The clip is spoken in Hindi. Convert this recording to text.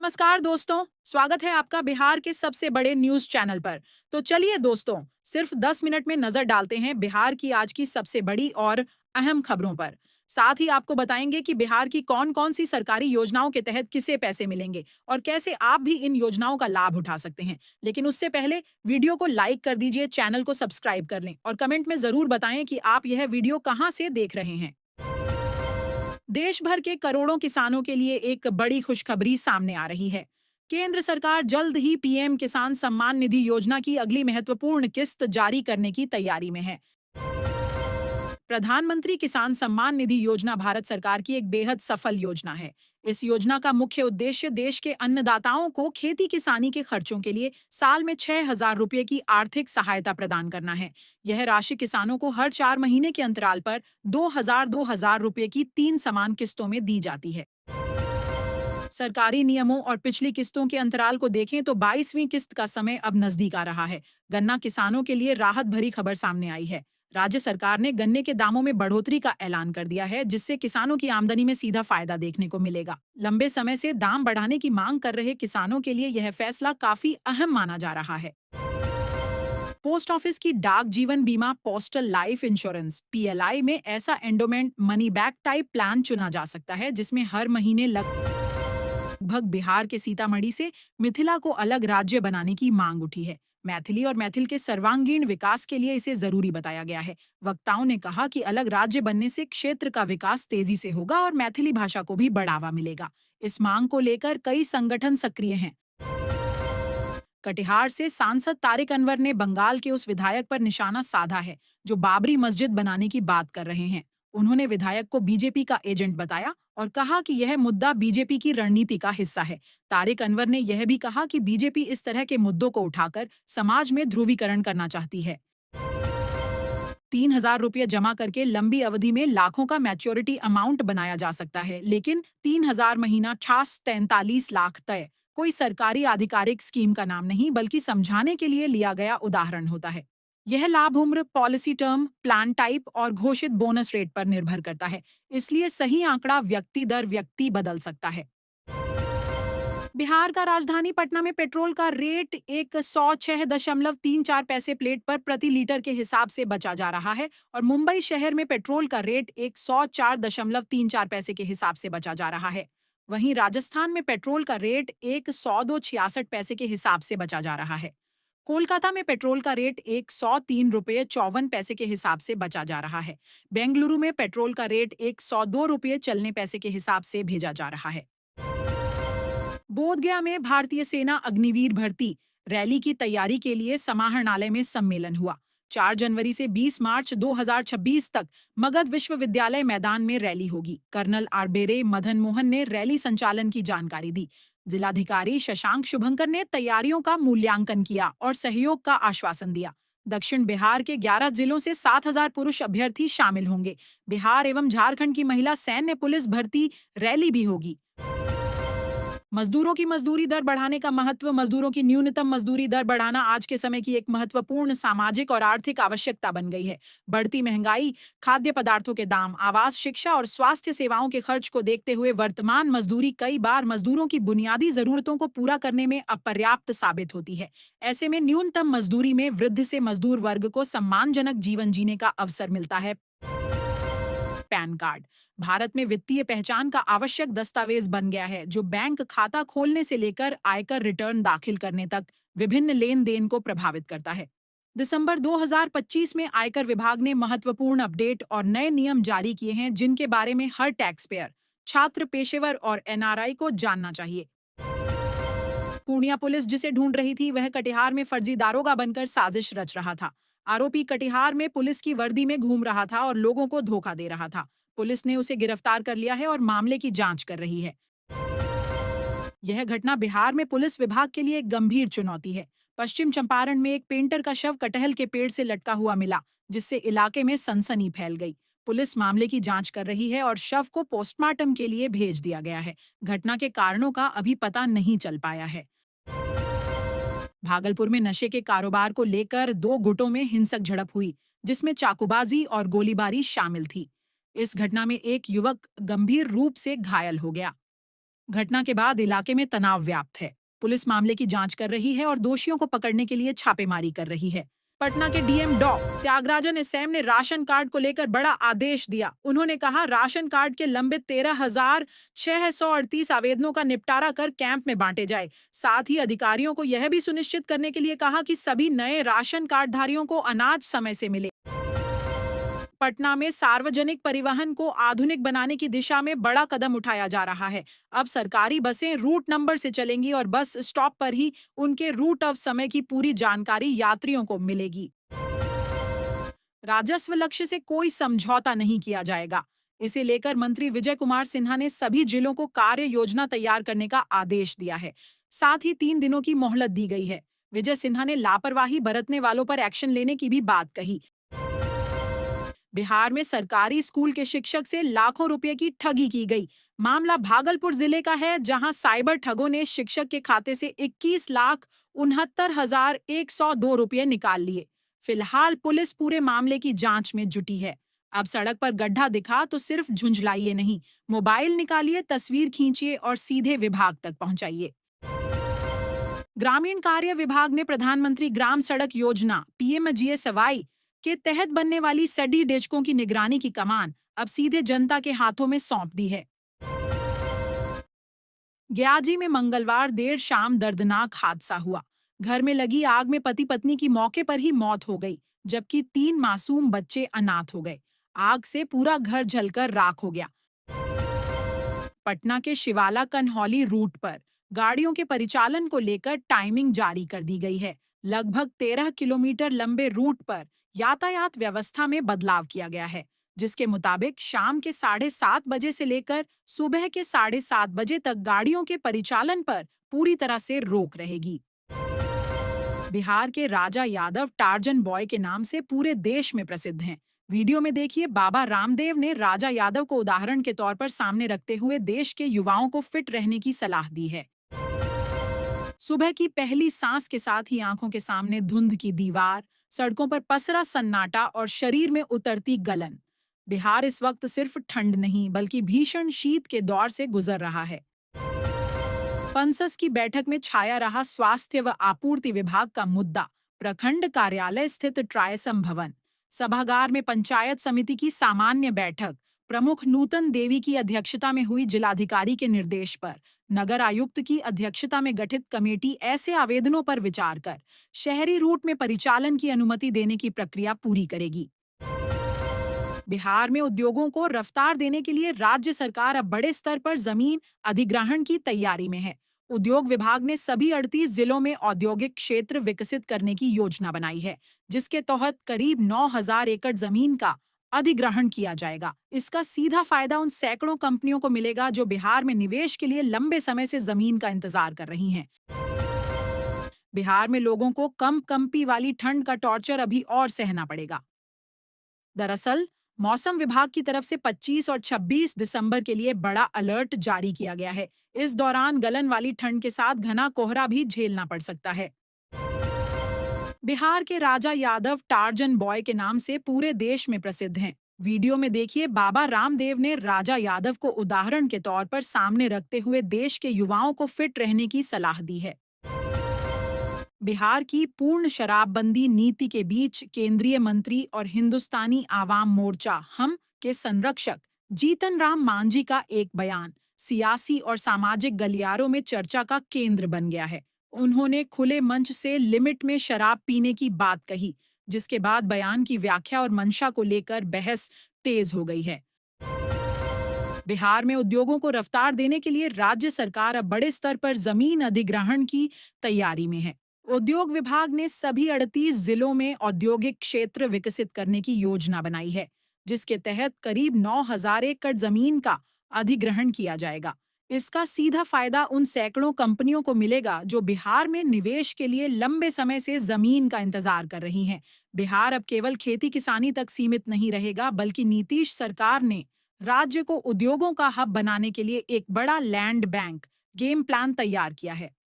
नमस्कार दोस्तों, स्वागत है आपका बिहार के सबसे बड़े न्यूज चैनल पर। तो चलिए दोस्तों, सिर्फ 10 मिनट में नजर डालते हैं बिहार की आज की सबसे बड़ी और अहम खबरों पर। साथ ही आपको बताएंगे कि बिहार की कौन-कौन सी सरकारी योजनाओं के तहत किसे पैसे मिलेंगे और कैसे आप भी इन योजनाओं का लाभ उठा सकते हैं। लेकिन उससे पहले वीडियो को लाइक कर दीजिए, चैनल को सब्सक्राइब कर लें और कमेंट में जरूर बताएं कि आप यह वीडियो कहां से देख रहे हैं। देश भर के करोड़ों किसानों के लिए एक बड़ी खुशखबरी सामने आ रही है। केंद्र सरकार जल्द ही पीएम किसान सम्मान निधि योजना की अगली महत्वपूर्ण किस्त जारी करने की तैयारी में है। प्रधानमंत्री किसान सम्मान निधि योजना भारत सरकार की एक बेहद सफल योजना है। इस योजना का मुख्य उद्देश्य देश के अन्नदाताओं को खेती किसानी के खर्चों के लिए साल में 6,000 रुपए की आर्थिक सहायता प्रदान करना है। यह राशि किसानों को हर 4 महीने के अंतराल पर 2,000 रुपए की 3 समान किस्तों में दी जाती है। सरकारी नियमों और पिछली किस्तों के अंतराल को देखें तो 22वीं किस्त का समय अब नजदीक आ रहा है। गन्ना किसानों के लिए राहत भरी खबर सामने आई है। राज्य सरकार ने गन्ने के दामों में बढ़ोतरी का ऐलान कर दिया है, जिससे किसानों की आमदनी में सीधा फायदा देखने को मिलेगा। लंबे समय से दाम बढ़ाने की मांग कर रहे किसानों के लिए यह फैसला काफी अहम माना जा रहा है। पोस्ट ऑफिस की डाक जीवन बीमा पोस्टल लाइफ इंश्योरेंस पीएलआई में ऐसा endowment money back type plan चुना जा सकता है जिसमें हर महीने लगभग बिहार के सीतामढ़ी से मिथिला को अलग राज्य बनाने की मांग उठी है। मैथिली और मैथिल के सर्वांगीण विकास के लिए इसे जरूरी बताया गया है। वक्ताओं ने कहा कि अलग राज्य बनने से क्षेत्र का विकास तेजी से होगा और मैथिली भाषा को भी बढ़ावा मिलेगा। इस मांग को लेकर कई संगठन सक्रिय हैं। कटिहार से सांसद तारिक अनवर ने बंगाल के उस विधायक पर निशाना साधा है जो बाबरी मस्जिद बनाने की बात कर रहे हैं। उन्होंने विधायक को बीजेपी का एजेंट बताया और कहा कि यह मुद्दा बीजेपी की रणनीति का हिस्सा है। तारिक अनवर ने यह भी कहा कि बीजेपी इस तरह के मुद्दों को उठाकर समाज में ध्रुवीकरण करना चाहती है। 3,000 रुपये जमा करके लंबी अवधि में लाखों का मैच्योरिटी अमाउंट बनाया जा सकता है, लेकिन 3,000 महीना 43 लाख तय कोई सरकारी आधिकारिक स्कीम का नाम नहीं, बल्कि समझाने के लिए लिया गया उदाहरण होता है। यह लाभ उम्र, पॉलिसी टर्म, प्लान टाइप और घोषित बोनस रेट पर निर्भर करता है, इसलिए सही आंकड़ा व्यक्ति दर व्यक्ति बदल सकता है। बिहार का राजधानी पटना में पेट्रोल का रेट एक 106.34 पैसे प्लेट पर प्रति लीटर के हिसाब से बचा जा रहा है और मुंबई शहर में पेट्रोल का रेट एक 104.34 पैसे के हिसाब से बचा जा रहा है। वहीं राजस्थान में पेट्रोल का रेट एक 102.66 के हिसाब से बचा जा रहा है। कोलकाता में पेट्रोल का रेट एक 103 रुपये 54 पैसे के हिसाब से बचा जा रहा है। बेंगलुरु में पेट्रोल का रेट एक 102 रुपये चलने पैसे के हिसाब से भेजा जा रहा है। बोधगया में भारतीय सेना अग्निवीर भर्ती रैली की तैयारी के लिए समाहरणालय में सम्मेलन हुआ। 4 जनवरी से 20 मार्च 2026 तक मगध विश्वविद्यालय मैदान में रैली होगी। कर्नल आरबेरे मदन मोहन ने रैली संचालन की जानकारी दी। जिलाधिकारी शशांक शुभंकर ने तैयारियों का मूल्यांकन किया और सहयोग का आश्वासन दिया। दक्षिण बिहार के 11 जिलों से 7,000 पुरुष अभ्यर्थी शामिल होंगे। बिहार एवं झारखंड की महिला सैन्य पुलिस भर्ती रैली भी होगी। मजदूरों की मजदूरी दर बढ़ाने का महत्व। मजदूरों की न्यूनतम मजदूरी दर बढ़ाना आज के समय की एक महत्वपूर्ण सामाजिक और आर्थिक आवश्यकता बन गई है। बढ़ती महंगाई, खाद्य पदार्थों के दाम, आवास, शिक्षा और स्वास्थ्य सेवाओं के खर्च को देखते हुए वर्तमान मजदूरी कई बार मजदूरों की बुनियादी जरूरतों को पूरा करने में अपर्याप्त साबित होती है। ऐसे में न्यूनतम मजदूरी में वृद्धि से मजदूर वर्ग को सम्मानजनक जीवन जीने का अवसर मिलता है। पैन कार्ड भारत में वित्तीय पहचान का आवश्यक दस्तावेज बन गया है, जो बैंक खाता खोलने से लेकर आयकर रिटर्न दाखिल करने तक विभिन्न लेन देन को प्रभावित करता है। दिसंबर 2025 में आयकर विभाग ने महत्वपूर्ण अपडेट और नए नियम जारी किए हैं, जिनके बारे में हर टैक्स पेयर, छात्र, पेशेवर और एनआरआई को जानना चाहिए। पूर्णिया पुलिस जिसे ढूंढ रही थी, वह कटिहार में फर्जी दारोगा बनकर साजिश रच रहा था। आरोपी कटिहार में पुलिस की वर्दी में घूम रहा था और लोगों को धोखा दे रहा था। पुलिस ने उसे गिरफ्तार कर लिया है और मामले की जांच कर रही है। यह घटना बिहार में पुलिस विभाग के लिए एक गंभीर चुनौती है। पश्चिम चंपारण में एक पेंटर का शव कटहल के पेड़ से लटका हुआ मिला, जिससे इलाके में सनसनी फैल गई। पुलिस मामले की जांच कर रही है और शव को पोस्टमार्टम के लिए भेज दिया गया है। घटना के कारणों का अभी पता नहीं चल पाया है। भागलपुर में नशे के कारोबार को लेकर 2 गुटों में हिंसक झड़प हुई, जिसमें चाकूबाजी और गोलीबारी शामिल थी। इस घटना में एक युवक गंभीर रूप से घायल हो गया। घटना के बाद इलाके में तनाव व्याप्त है। पुलिस मामले की जांच कर रही है और दोषियों को पकड़ने के लिए छापेमारी कर रही है। पटना के डीएम डॉ त्यागराजन एसएम ने राशन कार्ड को लेकर बड़ा आदेश दिया। उन्होंने कहा, राशन कार्ड के लंबित 13,638 आवेदनों का निपटारा कर कैंप में बांटे जाए। साथ ही अधिकारियों को यह भी सुनिश्चित करने के लिए कहा कि सभी नए राशन कार्डधारियों को अनाज समय से मिले। पटना में सार्वजनिक परिवहन को आधुनिक बनाने की दिशा में बड़ा कदम उठाया जा रहा है। अब सरकारी बसें रूट नंबर से चलेंगी और बस स्टॉप पर ही उनके रूट ऑफ समय की पूरी जानकारी यात्रियों को मिलेगी। राजस्व लक्ष्य से कोई समझौता नहीं किया जाएगा। इसे लेकर मंत्री विजय कुमार सिन्हा ने सभी जिलों को कार्य योजना तैयार करने का आदेश दिया है। साथ ही 3 दिनों की मोहलत दी गई है। विजय सिन्हा ने लापरवाही बरतने वालों पर एक्शन लेने की भी बात कही। बिहार में सरकारी स्कूल के शिक्षक से लाखों रुपए की ठगी की गई। मामला भागलपुर जिले का है, जहां साइबर ठगों ने शिक्षक के खाते से 21,69,102 रुपए निकाल लिए। फिलहाल पुलिस पूरे मामले की जांच में जुटी है। अब सड़क पर गड्ढा दिखा तो सिर्फ झुंझलाइए नहीं, मोबाइल निकालिए, तस्वीर खींचिए और सीधे विभाग तक पहुंचाइए। ग्रामीण कार्य विभाग ने प्रधानमंत्री ग्राम सड़क योजना पीएमजीएसवाई के तहत बनने वाली सडी डेचकों की निगरानी की कमान अब सीधे जनता के हाथों में सौंप दी है। ग्याजी में मंगलवार देर शाम दर्दनाक हादसा हुआ। घर में लगी आग में पति पत्नी की मौके पर ही मौत हो गई, जबकि 3 मासूम बच्चे अनाथ हो गए। आग से पूरा घर जलकर राख हो गया। पटना के शिवाला कन्हौली रूट पर गाड़ियों के परिचालन को लेकर टाइमिंग जारी कर दी गई है। लगभग 13 किलोमीटर लंबे रूट पर यातायात व्यवस्था में बदलाव किया गया है, जिसके मुताबिक शाम के 7:30 बजे से लेकर सुबह के 7:30 बजे तक गाड़ियों के परिचालन पर पूरी तरह से रोक रहेगी। बिहार के राजा यादव टार्जन बॉय के नाम से पूरे देश में प्रसिद्ध हैं। वीडियो में देखिए, बाबा रामदेव ने राजा यादव को उदाहरण के तौर पर सामने रखते हुए देश के युवाओं को फिट रहने की सलाह दी है। सुबह की पहली सांस के साथ ही आंखों के सामने धुंध की दीवार, सड़कों पर पसरा सन्नाटा और शरीर में उतरती गलन। बिहार इस वक्त सिर्फ ठंड नहीं बल्कि भीषण शीत के दौर से गुजर रहा है। पंसस की बैठक में छाया रहा स्वास्थ्य व आपूर्ति विभाग का मुद्दा। प्रखंड कार्यालय स्थित ट्रायसम भवन सभागार में पंचायत समिति की सामान्य बैठक प्रमुख नूतन देवी की अध्यक्षता में हुई। जिलाधिकारी के निर्देश पर नगर आयुक्त की अध्यक्षता में गठित कमेटी ऐसे आवेदनों पर विचार कर शहरी रूट में परिचालन की अनुमति देने की प्रक्रिया पूरी करेगी। बिहार में उद्योगों को रफ्तार देने के लिए राज्य सरकार अब बड़े स्तर पर जमीन अधिग्रहण की तैयारी में है। उद्योग विभाग ने सभी 38 जिलों में औद्योगिक क्षेत्र विकसित करने की योजना बनाई है, जिसके तहत करीब 9,000 एकड़ जमीन का अधिग्रहण किया जाएगा। इसका सीधा फायदा उन सैकड़ों कंपनियों को मिलेगा जो बिहार में निवेश के लिए लंबे समय से जमीन का इंतजार कर रही हैं। बिहार में लोगों को कम कंपी वाली ठंड का टॉर्चर अभी और सहना पड़ेगा। दरअसल मौसम विभाग की तरफ से 25 और 26 दिसंबर के लिए बड़ा अलर्ट जारी किया गया है। इस दौरान गलन वाली ठंड के साथ घना कोहरा भी झेलना पड़ सकता है। बिहार के राजा यादव टार्जन बॉय के नाम से पूरे देश में प्रसिद्ध हैं। वीडियो में देखिए, बाबा रामदेव ने राजा यादव को उदाहरण के तौर पर सामने रखते हुए देश के युवाओं को फिट रहने की सलाह दी है। बिहार की पूर्ण शराबबंदी नीति के बीच केंद्रीय मंत्री और हिंदुस्तानी आवाम मोर्चा हम के संरक्षक जीतन राम मांझी का एक बयान सियासी और सामाजिक गलियारों में चर्चा का केंद्र बन गया है। उन्होंने खुले मंच से लिमिट में शराब पीने की बात कही, जिसके बाद बयान की व्याख्या और मंशा को लेकर बहस तेज हो गई है। बिहार में उद्योगों को रफ्तार देने के लिए राज्य सरकार अब बड़े स्तर पर जमीन अधिग्रहण की तैयारी में है। उद्योग विभाग ने सभी 38 जिलों में औद्योगिक क्षेत्र विकसित करने की योजना बनाई है, जिसके तहत करीब 9,000 एकड़ जमीन का अधिग्रहण किया जाएगा। इसका सीधा फायदा उन सैकड़ों कंपनियों को मिलेगा जो बिहार में निवेश के लिए लंबे समय से जमीन का इंतजार कर रही हैं। बिहार अब केवल खेती किसानी तक सीमित नहीं रहेगा, बल्कि नीतीश सरकार ने राज्य को उद्योगों का हब बनाने के लिए एक बड़ा लैंड बैंक गेम प्लान तैयार किया है।